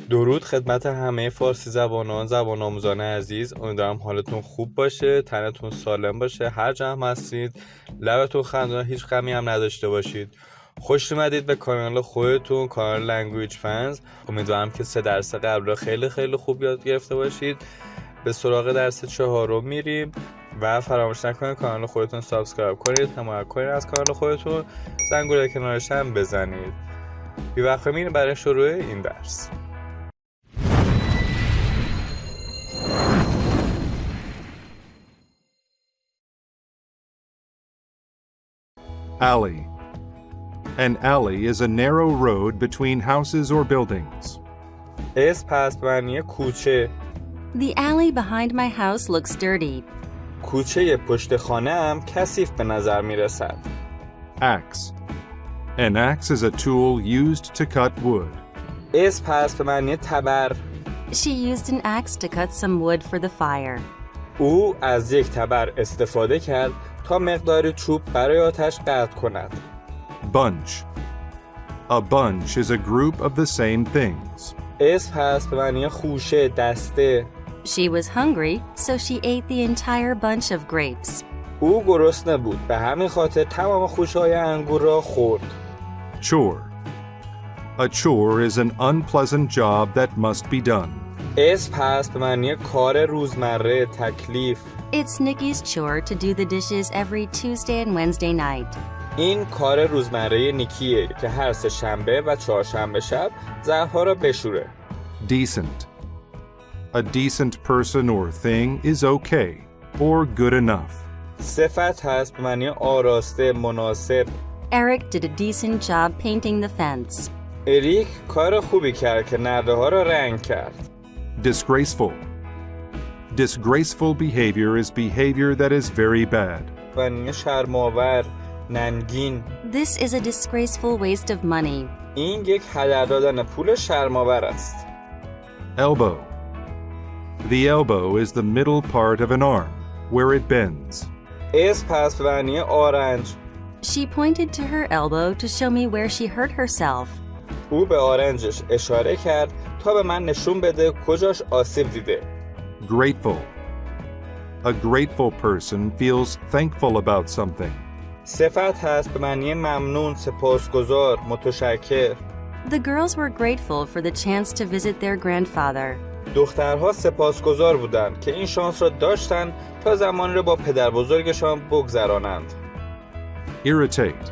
درود خدمت همه فارسی زبان آموزان عزیز. امیدوارم حالتون خوب باشه، تنتون سالم باشه، هر جمع هستید لبتون خندان، هیچ غمی هم نداشته باشید. خوش اومدید به کانال خودتون، کانال لنگویج فنز. امیدوارم که 3 درس قبل رو خیلی خوب یاد گرفته باشید. به سراغ درس 4 میریم و فراموش نکنید کانال خودتون سابسکرایب کنید، حمایت کنید از کانال خودتون، زنگوله کنارش هم بزنید. بی وقت میریم برای شروع این درس. Alley. An alley is a narrow road between houses or buildings. اس پس معنی کوچه. The alley behind my house looks dirty. کوچه پشت خانه هم کثیف به نظر می رسد. Axe. An axe is a tool used to cut wood. اس پس به معنی تبر. She used an axe to cut some wood for the fire. او از یک تبر استفاده کرد تا مقداری چوب برای آتش قطع کند. Bunch. A bunch is a group of the same things. اس پس به معنی خوشه، دسته. She was hungry, so she ate the entire bunch of grapes. او گرسنه بود، به همین خاطر تمام خوشه‌های انگور را خورد. Chore. A chore is an unpleasant job that must be done. اس پس به معنی کار روزمره، تکلیف. It's Nikki's chore to do the dishes every Tuesday and Wednesday night. این کار روزمره نیکیه که هر 3 شنبه و 4 شنبه شب ظرف‌ها را بشوره. Decent. A decent person or thing is okay or good enough. صفت هست به معنی آراسته، مناسب. Eric did a decent job painting the fence. اریک کار خوبی کرد که نرده‌ها را رنگ کرد. Disgraceful. Disgraceful behavior is behavior that is very bad. به معنی شرم‌آور، ننگین. This is a disgraceful waste of money. این یک هدر دادن پول شرم‌آور است. Elbow. The elbow is the middle part of an arm, where it bends. اس پس به معنی آرنج. She pointed to her elbow to show me where she hurt herself. او به آرنجش اشاره کرد تا به من نشون بده کجاش آسیب دیده. Grateful. A grateful person feels thankful about something. صفت هست به معنی ممنون، سپاسگزار، متشکر. The girls were grateful for the chance to visit their grandfather. دخترها سپاسگزار بودند که این شانس را داشتند تا زمانی را با پدر بزرگشان بگذرانند. Irritate.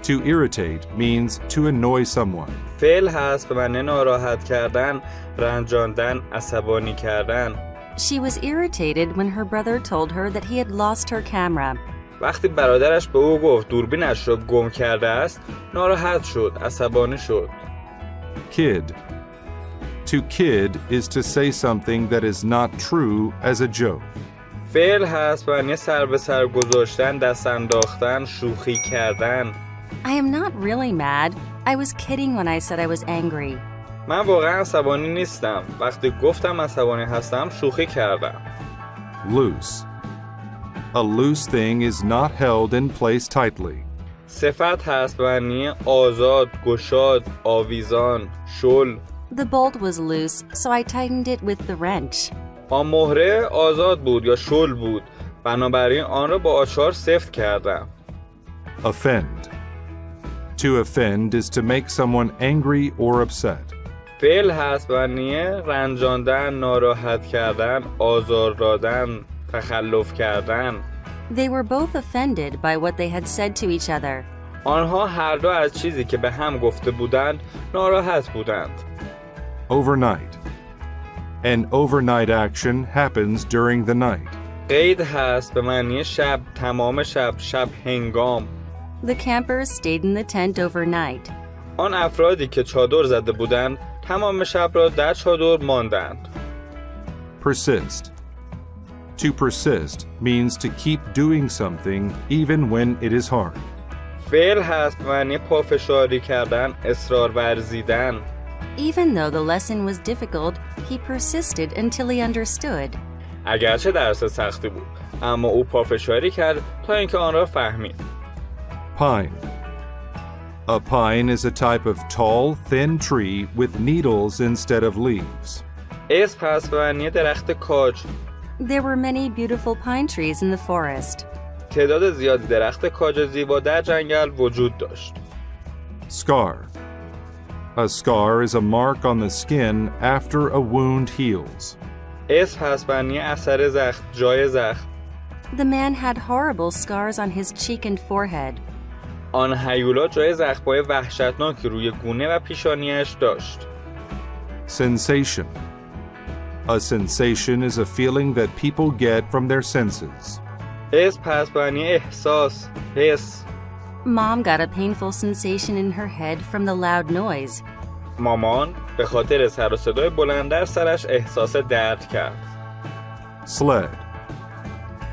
To irritate means to annoy someone. فعل هست به معنی ناراحت کردن، رنجاندن، عصبانی کردن. She was irritated when her brother told her that he had lost her camera. وقتی برادرش به او گفت دوربینش را گم کرده است، ناراحت شد، عصبانی شد. Kid. To kid is to say something that is not true as a joke. فعل هست به معنی سر به سر گذاشتن، دست انداختن، شوخی کردن. I am not really mad. I was kidding when I said I was angry. من واقعا عصبانی نیستم. وقتی گفتم عصبانی هستم شوخی کردم. Loose. A loose thing is not held in place tightly. صفت هست به معنی آزاد، گشاد، آویزان، شل. The bolt was loose, so I tightened it with the wrench. آن مهره آزاد بود یا شل بود، بنابراین آن را با آچار سفت کردم. Offend. To offend is to make someone angry or upset. فعل هست به معنی رنجاندن، ناراحت کردن، آزار دادن، تخلف کردن. They were both offended by what they had said to each other. آنها هر دو از چیزی که به هم گفته بودند ناراحت بودند. Overnight. An overnight action happens during the night. قید هست به معنی شب، تمام شب، شب هنگام. The campers stayed in the tent overnight. آن افرادی که چادر زده بودند تمام شب را در چادر ماندند. Persist. To persist means to keep doing something even when it is hard. فعل هست به معنی پافشاری کردن، اصرار ورزیدن. Even though the lesson was difficult, he persisted until he understood. اگرچه درس سختی بود، اما او پافشاری کرد تا اینکه آن را فهمید. Pine. A pine is a type of tall, thin tree with needles instead of leaves. اس پس به معنی درخت کاج. There were many beautiful pine trees in the forest. تعداد زیادی درخت کاج زیبا در جنگل وجود داشت. Scar. A scar is a mark on the skin after a wound heals. اس پس به معنی اثر زخم، جای زخم. The man had horrible scars on his cheek and forehead. آن هیولا جای زخم‌های وحشتناکی روی گونه و پیشانیش داشت. Sensation. A sensation is a feeling that people get from their senses. اس پس به معنی احساس، حس. Mom got a painful sensation in her head from the loud noise. مامان به خاطر سر و صدای بلند در سرش احساس درد کرد. Sled.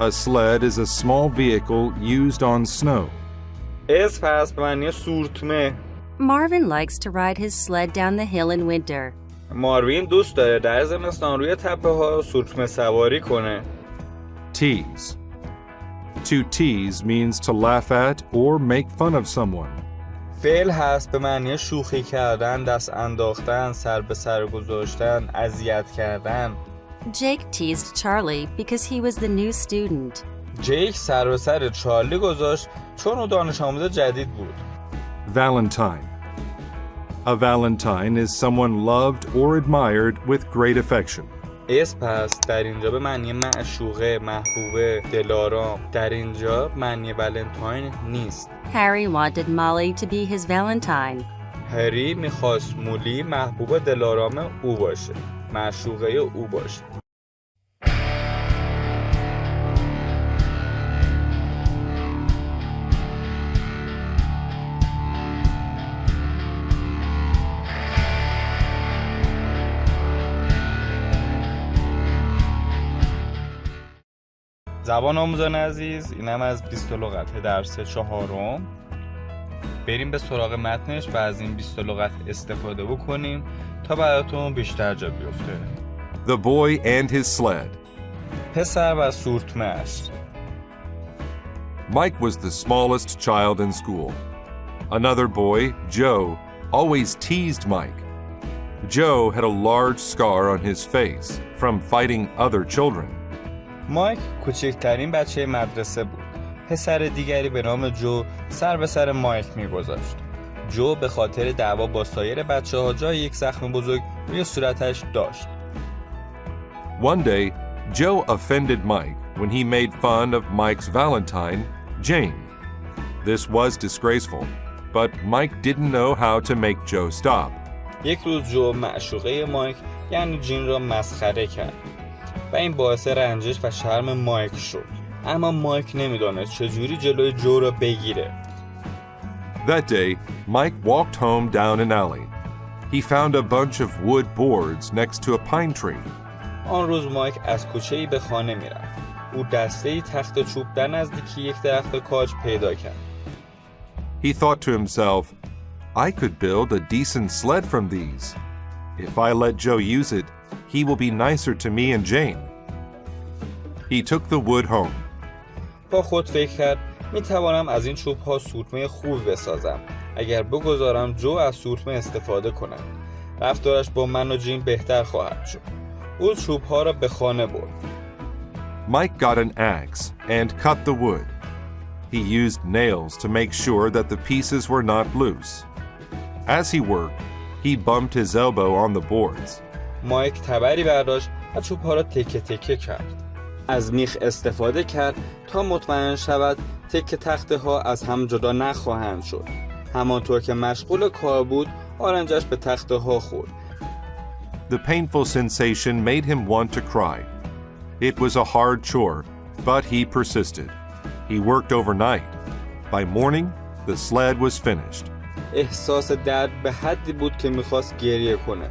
A sled is a small vehicle used on snow. اس پس به معنی سورتمه. Marvin likes to ride his sled down the hill in winter. ماروین دوست داره در زمستان روی تپه ها سورتمه سواری کنه. Tease. To tease means to laugh at or make fun of someone. فعل هست به معنی شوخی کردن، دست انداختن، سر به سر گذاشتن، اذیت کردن. Jake teased Charlie because he was the new student. جیک سر به سر چارلی گذاشت چون او دانش آموز جدید بود. Valentine. A valentine is someone loved or admired with great affection. اس پس در اینجا به معنی معشوقه، محبوبه، دلارام. در اینجا معنی ولنتاین نیست. Harry wanted Molly to be his Valentine. هری میخواست مولی محبوب دلارام او باشه، معشوقه او باشه. زبان آموزان عزیز، اینم از 20 لغت درس 4. بریم به سراغ متنش و از این 20 لغت استفاده بکنیم تا براتون بیشتر جا بیفته. The boy and his sled. پسر و سورتمه‌اش. Mike was the smallest child in school. Another boy, Joe, always teased Mike. Joe had a large scar on his face from fighting other children. مایک کوچکترین بچه مدرسه بود. پسر دیگری به نام جو سر به سر مایک می‌گذاشت. جو به خاطر دعوا با سایر بچه‌ها جای یک زخم بزرگ روی صورتش داشت. One day, Joe offended Mike when he made fun of Mike's Valentine, Jane. This was disgraceful, but Mike didn't know how to make Joe stop. یک روز جو معشوقه مایک یعنی جین را مسخره کرد و این باعث رنجش و شرم مایک شد. اما مایک نمیدانست چجوری جلوی جو را بگیره. That day, Mike walked home down an alley. He found a bunch of wood boards next to a pine tree. آن روز مایک از کوچه‌ای به خانه میرفت. او دسته‌ای تخت چوب در نزدیکی یک درخت کاج پیدا کرد. He thought to himself, I could build a decent sled from these. If I let Joe use it, he will be nicer to me and Jane. He took the wood home. با خود فکر کرد میتوانم از این چوب‌ها سورتمه خوب بسازم اگر بگذارم جو از سورتمه استفاده کند. رفتارش با من و جین بهتر خواهد شد. او چوب‌ها را به خانه برد. Mike got an axe and cut the wood. He used nails to make sure that the pieces were not loose. As he worked, he bumped his elbow on the boards. مایک تبری برداشت و چوب‌ها را تکه تکه کرد. از میخ استفاده کرد تا مطمئن شود تکه تخته ها از هم جدا نخواهند شد. همانطور که مشغول کار بود، آرنجش به تخته ها خورد. The painful sensation made him want to cry. It was a hard chore, but he persisted. He worked overnight. By morning, the sled was finished. احساس درد به حدی بود که میخواست گریه کنه.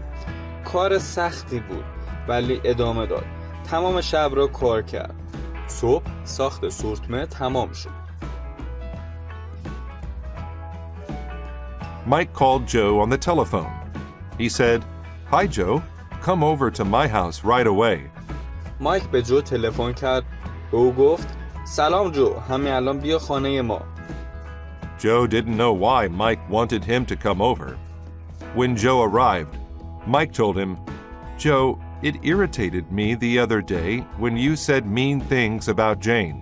کار سختی بود، ولی ادامه داد. تمام شب را کار کرد. صبح ساخت سورتمه تمام شد. Mike called Joe on the telephone. He said, Hi Joe, come over to my house right away. مایک به جو تلفن کرد. او گفت سلام جو، همین الان بیا خانه ما. Joe didn't know why Mike wanted him to come over. When Joe arrived, Mike told him, "Joe, it irritated me the other day when you said mean things about Jane."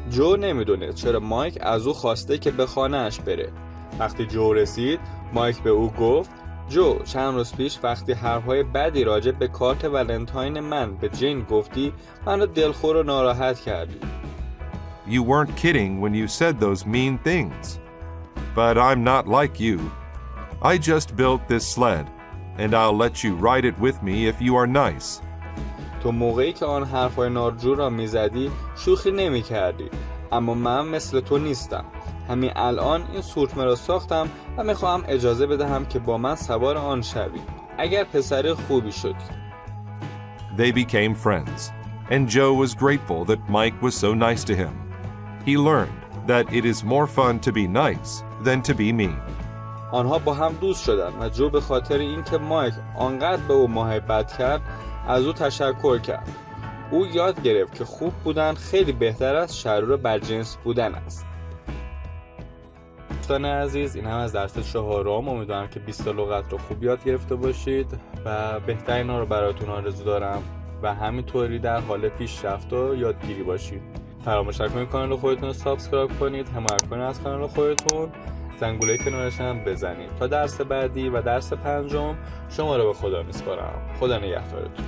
جو نمیدونه چرا مایک از او خواسته که به خانه‌اش بره. وقتی جو رسید، مایک به او گفت: جو، چند روز پیش وقتی حرفهای بدی راجع به کارت ولنتاین من به جین گفتی، منو دلخور و ناراحت کردی. You weren't kidding when you said those mean things. But I'm not like you. I just built this sled, and I'll let you ride it with me if you are nice. تو موقعی که آن حرفهای ناجور را میزدی شوخی نمی کردی. اما من مثل تو نیستم. همین الان این سورتمه را ساختم و میخواهم اجازه بدهم که با من سوار آن شوی. اگر پسر خوبی شدی. They became friends, and Joe was grateful that Mike was so nice to him. He learned that it is more fun to be nice than to be mean. آنها با هم دوست شدند و جو به خاطر اینکه مایک آنقدر به او محبت کرد از او تشکر کرد. او یاد گرفت که خوب بودن خیلی بهتر از شرور بدجنس بودن است. دوستان عزیز، این هم از درس 4. امیدوارم که 20 لغت رو خوب یاد گرفته باشید و بهترین ها رو براتون آرزو دارم و همینطوری در حال پیشرفت و یادگیری باشید. فراموش نکنید کانال خودتون رو سابسکرایب کنید، حمایت کنید از کانال خودتون، زنگوله کنارش هم بزنید. تا درس بعدی و درس 5 شما رو به خدا میسپارم. خدا نگهدارتون.